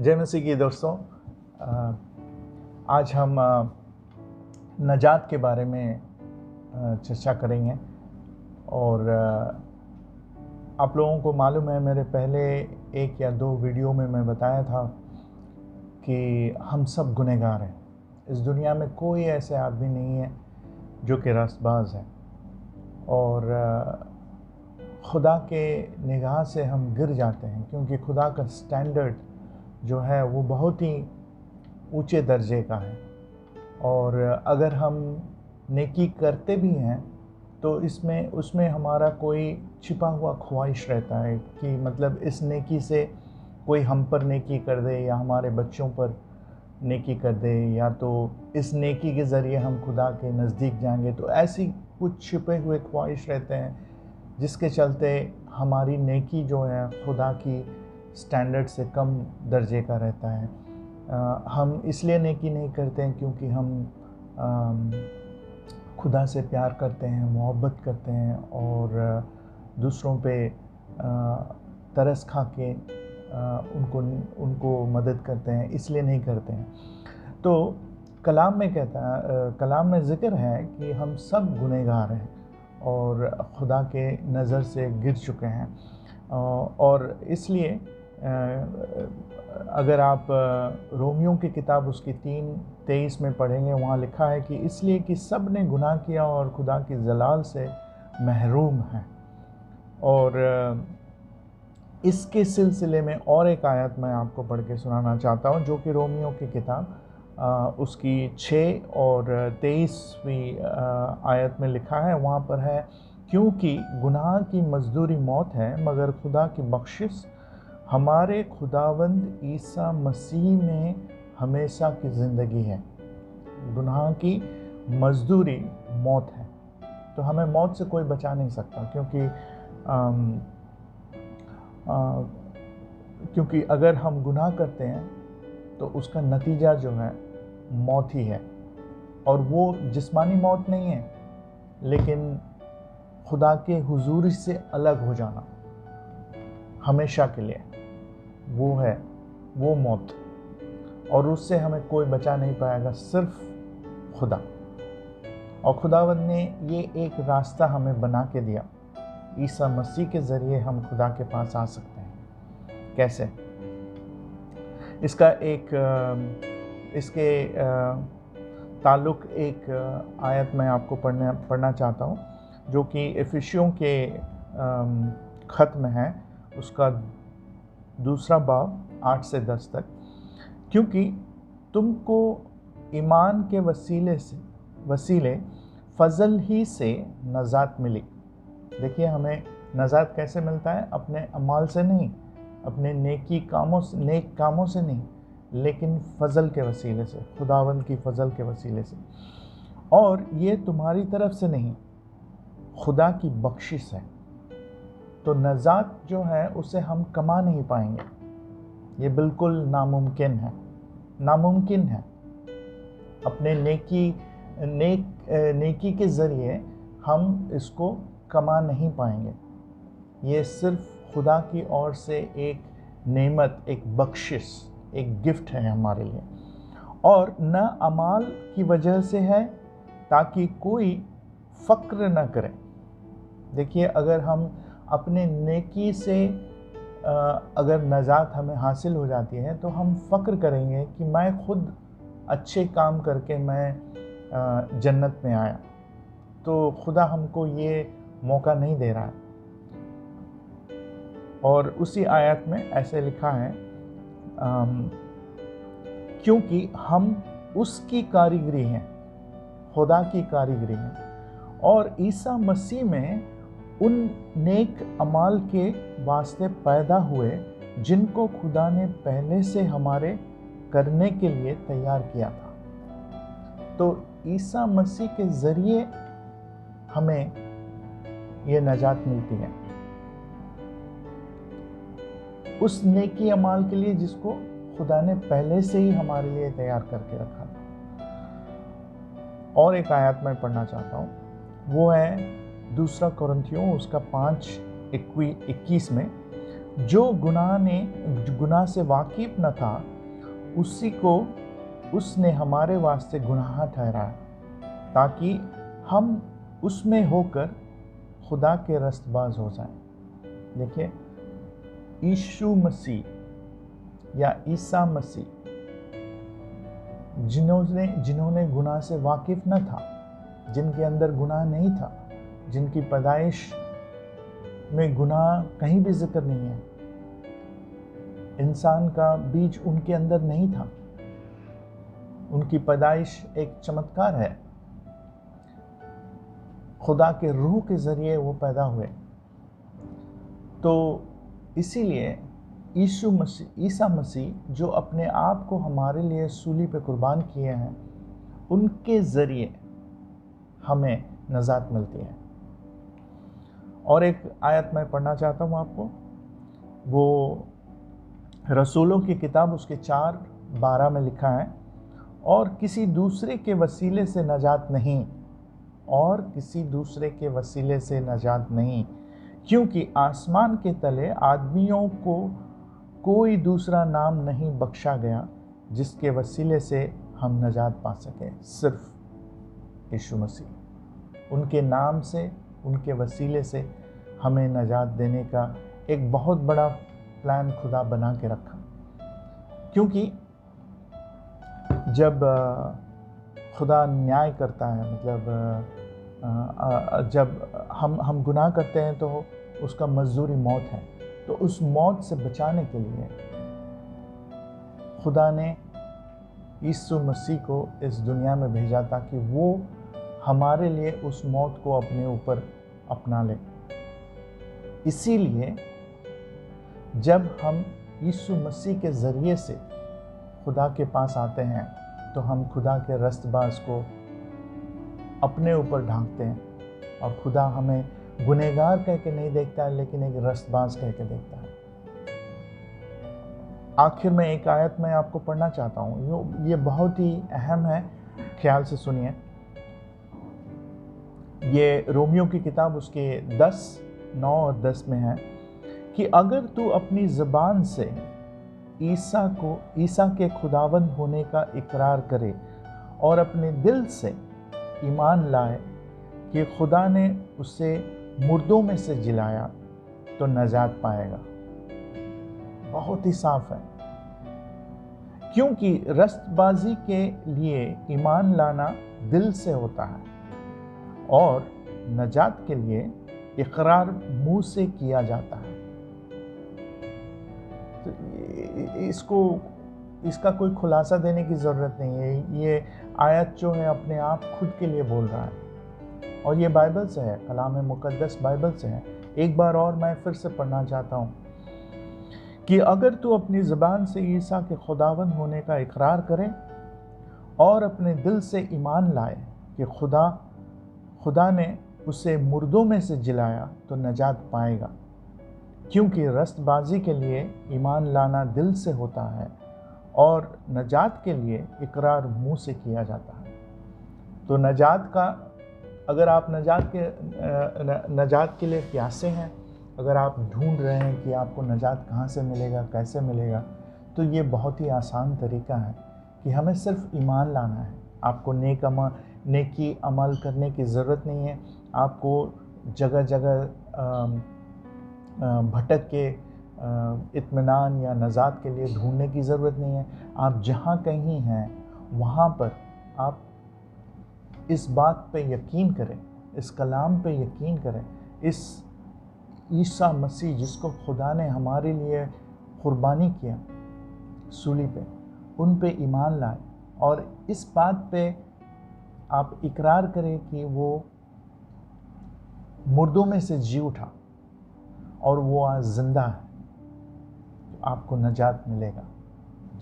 जय मसीह की दोस्तों, आज हम नजात के बारे में चर्चा करेंगे। और आप लोगों को मालूम है, मेरे पहले 1 या 2 वीडियो में मैं बताया था कि हम सब गुनहगार हैं। इस दुनिया में कोई ऐसे आदमी नहीं है जो कि रास्तबाज है, और खुदा के निगाह से हम गिर जाते हैं, क्योंकि खुदा का स्टैंडर्ड जो है वो बहुत ही ऊंचे दर्जे का है। और अगर हम नेकी करते भी हैं तो उसमें हमारा कोई छिपा हुआ ख्वाहिश रहता है कि मतलब इस नेकी से कोई हम पर नेकी कर दे या हमारे बच्चों पर नेकी कर दे, या तो इस नेकी के ज़रिए हम खुदा के नज़दीक जाएंगे। तो ऐसी कुछ छिपे हुए ख्वाहिश रहते हैं जिसके चलते हमारी नेकी जो है खुदा की स्टैंडर्ड से कम दर्जे का रहता है। हम इसलिए नेकी नहीं करते हैं क्योंकि हम खुदा से प्यार करते हैं, मोहब्बत करते हैं और दूसरों पे तरस खा के उनको मदद करते हैं, इसलिए नहीं करते हैं। तो कलाम में ज़िक्र है कि हम सब गुनहगार हैं और खुदा के नज़र से गिर चुके हैं। और इसलिए अगर आप रोमियो की किताब उसकी 3:23 में पढ़ेंगे, वहाँ लिखा है कि इसलिए कि सब ने गुनाह किया और खुदा की जलाल से महरूम हैं। और इसके सिलसिले में और एक आयत मैं आपको पढ़ के सुनाना चाहता हूँ, जो कि रोमियो की किताब उसकी 6 और 23वीं आयत में लिखा है। वहाँ पर है, क्योंकि गुनाह की मजदूरी मौत है, मगर खुदा की बख्शिश हमारे खुदावंद ईसा मसीह में हमेशा की ज़िंदगी है। गुनाह की मजदूरी मौत है, तो हमें मौत से कोई बचा नहीं सकता, क्योंकि अगर हम गुनाह करते हैं तो उसका नतीजा जो है मौत ही है। और वो जिस्मानी मौत नहीं है, लेकिन खुदा के हुजूर से अलग हो जाना हमेशा के लिए, वो है वो मौत। और उससे हमें कोई बचा नहीं पाएगा, सिर्फ खुदा। और खुदावंद ने ये एक रास्ता हमें बना के दिया, ईसा मसीह के ज़रिए हम खुदा के पास आ सकते हैं। कैसे? इसका इसके ताल्लुक़ एक आयत मैं आपको पढ़ना चाहता हूँ, जो कि इफिसियों के ख़त में है, उसका 2 बाब 8 से 10 तक। क्योंकि तुमको ईमान के वसीले फ़ज़ल ही से नजात मिली। देखिए, हमें नजात कैसे मिलता है? अपने अमाल से नहीं, अपने नेक कामों से नहीं, लेकिन फ़ज़ल के वसीले से, खुदावंद की फ़ज़ल के वसीले से। और ये तुम्हारी तरफ से नहीं, खुदा की बख्शिश है। तो नजात जो है उसे हम कमा नहीं पाएंगे, ये बिल्कुल नामुमकिन है। अपने नेकी के ज़रिए हम इसको कमा नहीं पाएंगे। ये सिर्फ खुदा की ओर से एक नेमत, एक बख्शिश, एक गिफ्ट है हमारे लिए, और न अमाल की वजह से है, ताकि कोई फ़क्र न करे। देखिए, अगर हम अपने नेकी से अगर नजात हमें हासिल हो जाती है, तो हम फ़क्र करेंगे कि मैं खुद अच्छे काम करके मैं जन्नत में आया। तो खुदा हमको ये मौका नहीं दे रहा है। और उसी आयत में ऐसे लिखा है, क्योंकि हम उसकी कारीगरी हैं, खुदा की कारीगरी हैं, और ईसा मसीह में उन नेक अमाल के वास्ते पैदा हुए जिनको खुदा ने पहले से हमारे करने के लिए तैयार किया था। तो ईसा मसीह के ज़रिए हमें ये नजात मिलती है, उस नेकी अमाल के लिए जिसको खुदा ने पहले से ही हमारे लिए तैयार करके रखा था। और एक आयत मैं पढ़ना चाहता हूँ, वो है 2 कुरिन्थियों उसका 5:21 में, जो गुनाह से वाकिफ न था, उसी को उसने हमारे वास्ते गुनाह ठहराया, ताकि हम उसमें होकर खुदा के रस्तबाज हो जाएं। देखिए, यीशु मसीह या ईसा मसीह जिन्होंने गुनाह से वाकिफ न था, जिनके अंदर गुनाह नहीं था, जिनकी पैदाइश में गुनाह कहीं भी जिक्र नहीं है, इंसान का बीज उनके अंदर नहीं था, उनकी पैदाइश एक चमत्कार है, खुदा के रूह के जरिए वो पैदा हुए। तो इसीलिए ईसा मसीह जो अपने आप को हमारे लिए सूली पे कुर्बान किए हैं, उनके ज़रिए हमें नजात मिलती है। और एक आयत मैं पढ़ना चाहता हूँ आपको, वो रसूलों की किताब उसके 4:12 में लिखा है, और किसी दूसरे के वसीले से नजात नहीं, और किसी दूसरे के वसीले से नजात नहीं, क्योंकि आसमान के तले आदमियों को कोई दूसरा नाम नहीं बख्शा गया जिसके वसीले से हम नजात पा सकें, सिर्फ यीशु मसीह। उनके नाम से, उनके वसीले से हमें नजात देने का एक बहुत बड़ा प्लान खुदा बना के रखा। क्योंकि जब खुदा न्याय करता है, मतलब जब हम गुनाह करते हैं तो उसका मजदूरी मौत है, तो उस मौत से बचाने के लिए खुदा ने यीशु मसीह को इस दुनिया में भेजा, ताकि वो हमारे लिए उस मौत को अपने ऊपर अपना ले। इसीलिए जब हम यीशु मसीह के ज़रिए से खुदा के पास आते हैं, तो हम खुदा के रस्तबाज को अपने ऊपर ढांकते हैं, और खुदा हमें गुनहगार कह के नहीं देखता है, लेकिन एक रस्तबाज कह के देखता है। आखिर में एक आयत मैं आपको पढ़ना चाहता हूँ, ये बहुत ही अहम है, ख्याल से सुनिए। ये रोमियो की किताब उसके 10:9 और 10 में है कि अगर तू अपनी ज़बान से ईसा के खुदावंद होने का इकरार करे और अपने दिल से ईमान लाए कि खुदा ने उसे मुर्दों में से जिलाया, तो नजात पाएगा। बहुत ही साफ है, क्योंकि रस्तबाजी के लिए ईमान लाना दिल से होता है, और नजात के लिए इकरार मुंह से किया जाता है। तो इसका कोई खुलासा देने की ज़रूरत नहीं है। ये आयत जो है अपने आप खुद के लिए बोल रहा है, और ये बाइबल से है, कलाम मुक़द्दस बाइबल से है। एक बार और मैं फिर से पढ़ना चाहता हूँ कि अगर तू अपनी ज़बान से ईसा के खुदावंद होने का इकरार करे और अपने दिल से ईमान लाए कि खुदा ने उसे मुर्दों में से जिलाया, तो नजात पाएगा। क्योंकि रस्तबाजी के लिए ईमान लाना दिल से होता है, और नजात के लिए इकरार मुंह से किया जाता है। तो नजात का, अगर आप नजात के लिए प्यासे हैं, अगर आप ढूंढ रहे हैं कि आपको नजात कहाँ से मिलेगा, कैसे मिलेगा, तो ये बहुत ही आसान तरीका है कि हमें सिर्फ ईमान लाना है। आपको नेकी अमल करने की ज़रूरत नहीं है। आपको जगह जगह भटक के इत्मीनान या नजात के लिए ढूंढने की ज़रूरत नहीं है। आप जहाँ कहीं हैं, वहाँ पर आप इस बात पे यकीन करें, इस कलाम पे यकीन करें, इस ईसा मसीह जिसको खुदा ने हमारे लिए कुर्बानी किया सूली पे, उन पे ईमान लाए, और इस बात पे आप इकरार करें कि वो मुर्दों में से जी उठा और वो आज ज़िंदा है, तो आपको नजात मिलेगा।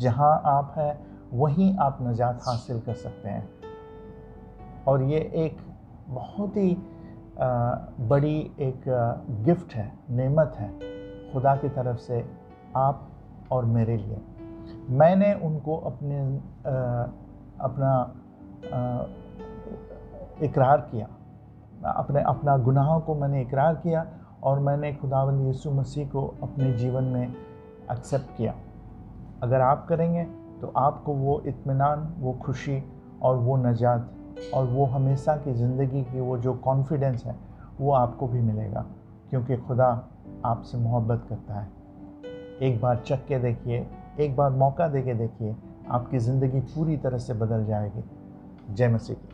जहाँ आप हैं वहीं आप नजात हासिल कर सकते हैं। और ये एक बहुत ही बड़ी एक गिफ्ट है, नेमत है खुदा की तरफ से आप और मेरे लिए। मैंने उनको अपना इकरार किया, अपना गुनाहों को मैंने इकरार किया, और मैंने खुदावंद यीशु मसीह को अपने जीवन में एक्सेप्ट किया। अगर आप करेंगे تو آپ کو وہ اطمینان، وہ خوشی اور وہ نجات اور وہ ہمیشہ کی زندگی کی وہ جو کانفیڈنس ہے وہ آپ کو بھی ملے گا، کیونکہ خدا آپ سے محبت کرتا ہے۔ ایک بار چکھ کے دیکھیے، ایک بار موقع دے کے دیکھیے، آپ کی زندگی پوری طرح سے بدل جائے گی۔ جے مسیح کی۔